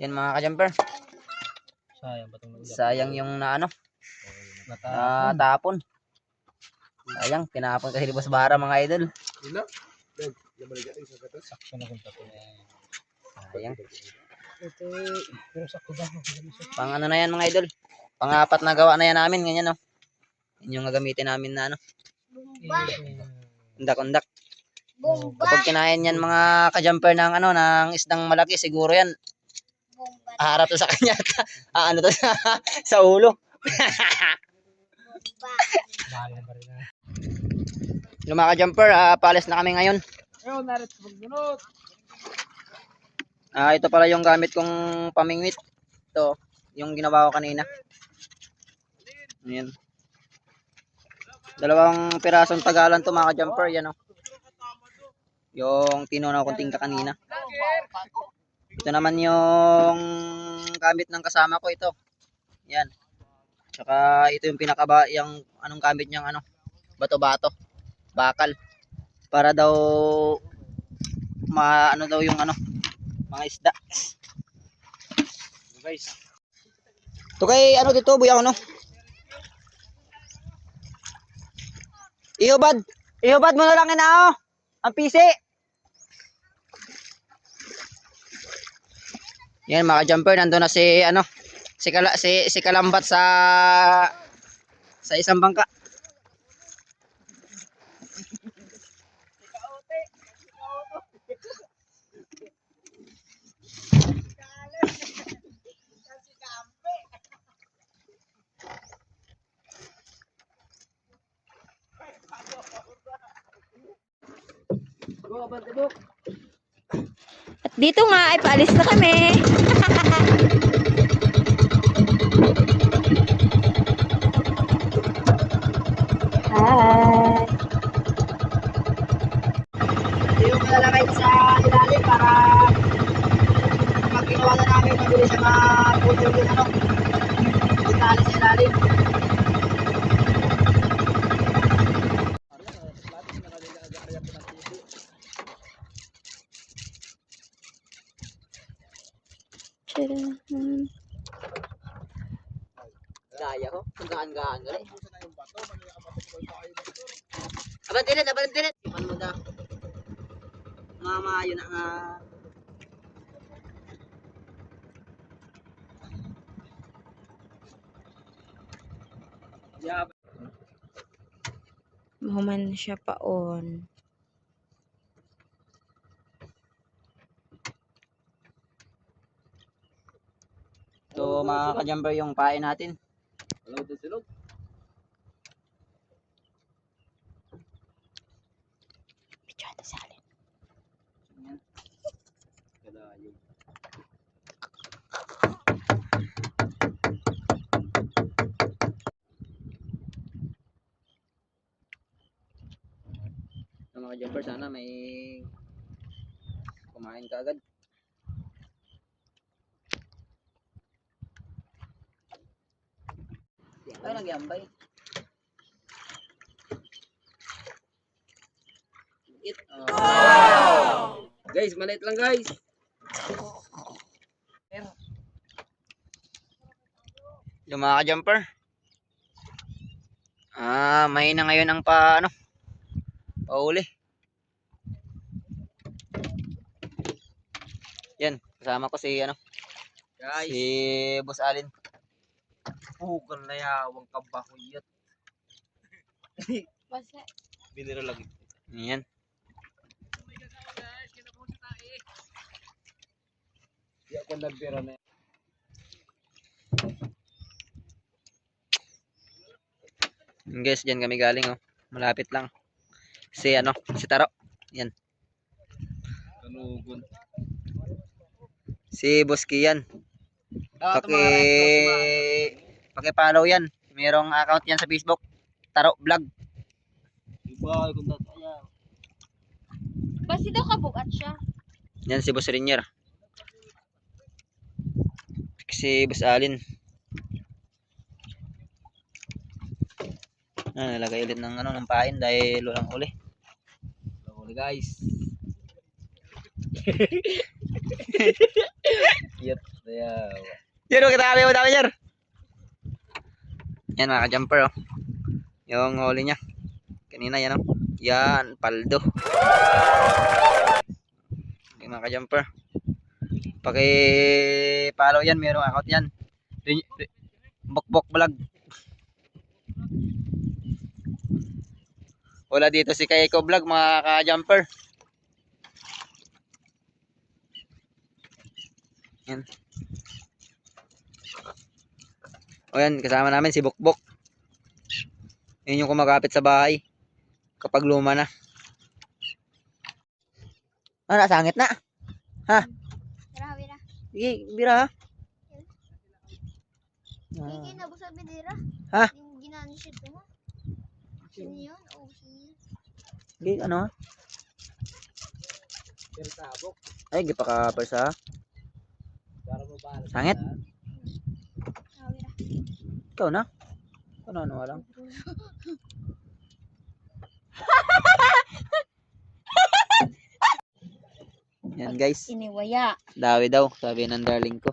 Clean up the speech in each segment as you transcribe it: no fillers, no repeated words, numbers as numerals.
Yan mga ka-jumper. Sayang yung na ano. Natapon. Sayang, tinapon kasi libas bara mga idol. Sayang. Pang ano na yan mga idol. Pang-apat na gawa na yan namin. Ganyan, no. Yan yung gagamitin namin na ano. Undak-undak. Kapag kinain yan mga ka-jumper ng ano, ng isdang malaki, siguro yan harap to sa kanya. Ano to sa ulo. Yung mga ka-jumper, paalis na kami ngayon. Ito pala yung gamit kong pamingwit. Ito, yung ginawa ko kanina. Ayan. Dalawang pirasong tagalan to mga ka-jumper, yan o. Yung tinunaw kong tingka kanina. Ito naman yung gamit ng kasama ko, ito. Yan. Tsaka ito yung yung anong gamit niyang ano, bato-bato, bakal. Para daw ano daw yung ano, mga isda. Guys. Ito kay ano dito, buyang ano. Ihubad mo na lang ina, ang pisi. Yan mga jumper, nandoon na si ano, si Kalambat sa isang bangka. At dito nga ay paalis na kami. Hi. Ito yung malalakay sa ilalim para pag ginawa na namin mabilis siya maputol yung ano, magtali sa ilalim. Daya ko, gaan-gaan gali. Abang dilit. Ipan mo da. Mama, yun na nga. Mahuman siya paon. So mga ka-jumper yung pain natin. Hello to silog. Medyo ito sa alin. Kadayo. So mga ka-jumper, sana may kumain ka agad. Ay, nagyambay. Wow! Guys, maliit lang guys. Yung mga ka-jumper. May na ngayon ang pauli. Yan, kasama ko si guys, si Boss Alin. Pugan na yawang kabahuyat. Basta. Binira lagi. Yan. Di ako nagbira na. Guys, dyan kami galing oh. Malapit lang. Si Taro. Yan. Kanugon. Si Boss Kian. Paki-follow yan. Mayroong account yan sa Facebook. Taro Vlog. Basta daw kabugat siya. Yan si Boss Rinier. Si Boss Alin. Nalagay ulit ng pain dahil walang uli. Uli guys. Cute. Dami, sir. Yan mga ka-jumper, oh. Yung huli niya. Kanina, yan, oh. Yan, paldo. Yung mga ka-jumper. Paki-follow yan, mayroong account yan. Bokbok vlog. Wala dito si Kaiko Vlog, mga ka-jumper. Yan. O yan, kasama namin si Bokbok. Yun yung kumagapit sa bahay. Kapag luma na. Ah, nasangit na. Ha? Wira. Sige, bira ha. Hindi na busa bidira. Ha? Ginani siya ito mo. Sino yun? Oo, sino yun? Sige, ano ha? Ay, gipaka-pers ha. Sangit? Wira. Ikaw na? Ano lang? Yan guys. Iniwaya. Dawi daw, sabi ng darling ko.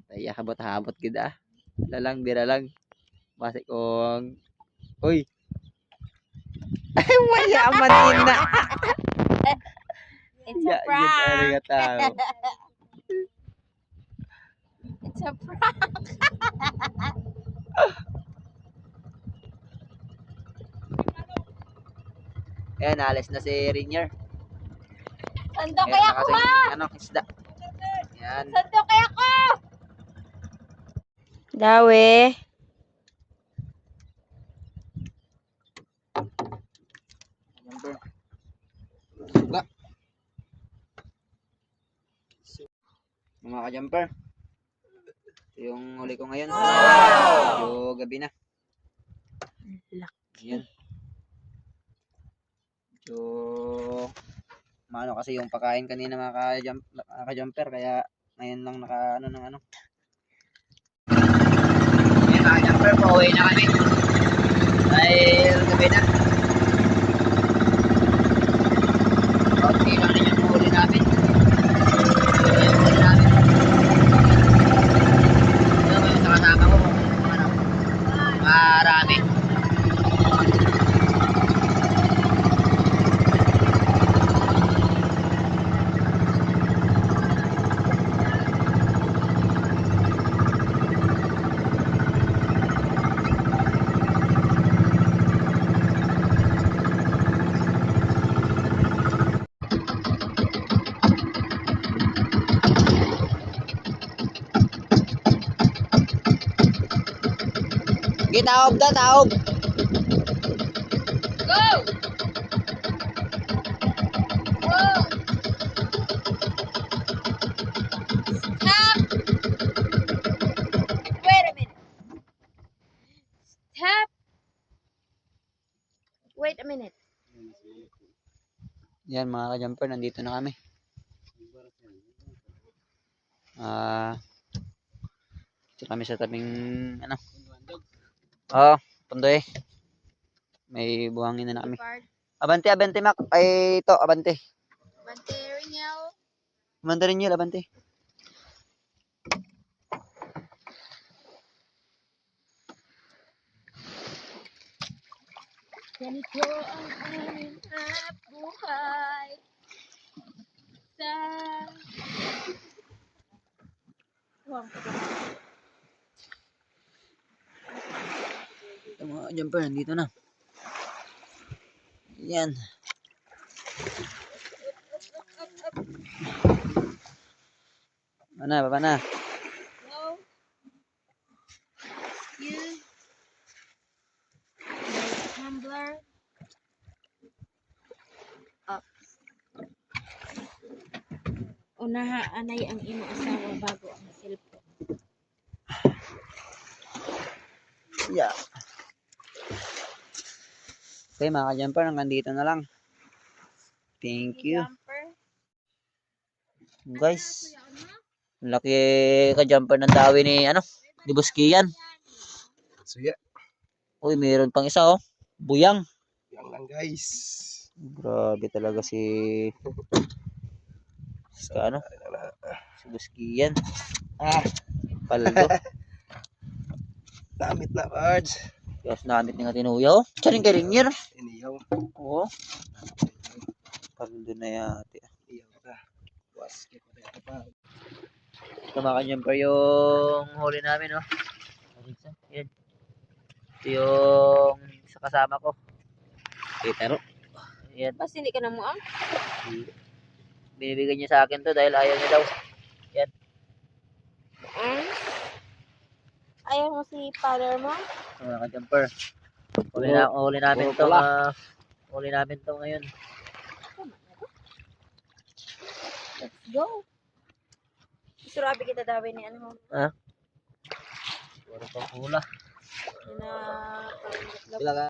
Kaya habot-habot gid ah. Lalang bira lang. Basi kong uy. Ay wala man na. It's a prank. It's a prank. Ayan, alis na si Rainier. Sando Meron kaya na ko kasing, ha? ano, isda. Yan. Sando kaya ko? Dawe. Suga. Mga ka-jumper. Ito yung huli ko ngayon. Medyo gabi na. Ayan. So, maano kasi yung pakain kanina mga ka-jumper, kaya ngayon lang naka ano ng ano. Ayan mga ka-jumper, pauwi na kami. Dahil gabi na. Kaunti lang rin yung huli namin. Yung huli namin. Ito ko yung sa kasama ko kung ano, marami. Taob da, taob. Go! Go! Stop! Wait a minute. Stop! Wait a minute. Yan mga ka-jumper, nandito na kami. Dito kami sa tabing ano. Pundoy. May buhangin na kami. Abante, abante Mac. Ay, ito, abante. Abante, Rinel. Abante rin yun, abante. Ganito ang aming hanap buhay sa... Ito mga jumper, nandito na. Yan. Baba na. Hello? You? Tumbler? Up. Unaha, anay ang imo asawa bago ang cellphone. Yeah. Okay mga ka-jumper, hanggang dito na lang. Thank you. Guys, laki ka-jumper ng dawi ni ano, di Buskiyan. Suya. Uy, mayroon pang isa oh. Buyang. Yan lang guys. Grabe talaga si ano. Subuskiyan. Ah, Paldo. namit na cards. Yos namit ni nga tinuyaw. Charing kay rinyer. Iniyaw. Oo. Paldo na yate. Iyaw ka. Was, kaya pa pa. Tumakan yan pa yung huli namin, oh. Yan. Ito yung sa kasama ko. Kitaro. Yan. Basta hindi ka na mo ang? Binibigyan niya sa akin to dahil ayaw niya daw. Ayaw mo si father mo? Mga ka-jumper. Huli namin Puro to. pala. Huli namin to ngayon. Let's go. Surabi kita dawin ni ano. Ha? Puro pa hula. Na Sila ka.